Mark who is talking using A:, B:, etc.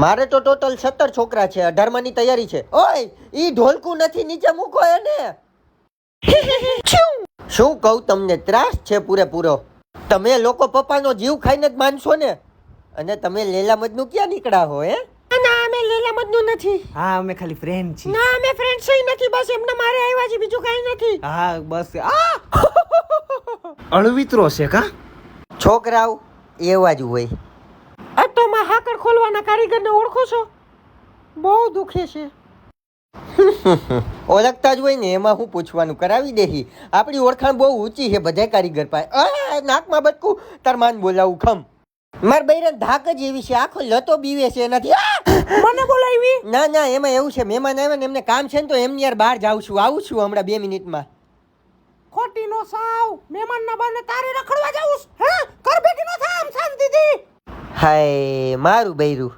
A: મારે તો ટોટલ 17 છોકરા છે, 18 ની તૈયારી છે. ઓય ઈ ઢોલકું નથી, નીચે મૂકો એને. શું કહું તમને, ત્રાસ છે પૂરેપૂરો. તમે લોકો પપ્પાનો જીવ ખાઈને જ માનશો ને. અને તમે લેલા મજનુ ક્યાં નીકળ્યા હો હે? ના અમે લેલા મજનુ નથી.
B: હા અમે ખાલી ફ્રેન્ડ છીએ.
A: ના અમે ફ્રેન્ડ્સ નથી, બસ એમને મારે આવ્યા છે, બીજું કાઈ નથી.
B: હા બસ અળવિત્રો છે કા?
A: છોકરાઓ એવા જ હોય. આ તો માં હાકર ખોલવાના કારીગરને ઓળખો છો? બહુ દુખે છે. ઓળખતા જ હોય ને, એમાં હું પૂછવાનું, કરાવી દેહી. આપણી ઓળખાણ બહુ ઊંચી છે બધા કારીગર પાસે. નાકમાં બટકું તાર માન બોલાવું ખમ. માર બૈરન ધાક જ એવી છે, આખો લતો બીવે છે એનાથી. મને બોલાવી? ના ના, એમાં એવું છે, મહેમાન આવ્યા ને એમને કામ છે ને, તો એમની યાર બહાર જાઉં છું, આવું છું હમણાં 2 મિનિટમાં. ખોટી નો સાવ, મહેમાન ના બાને તારે રખડવા જાવું? હા, કર બેટી નો થામ શાંતિથી. હાય મારું બૈરું.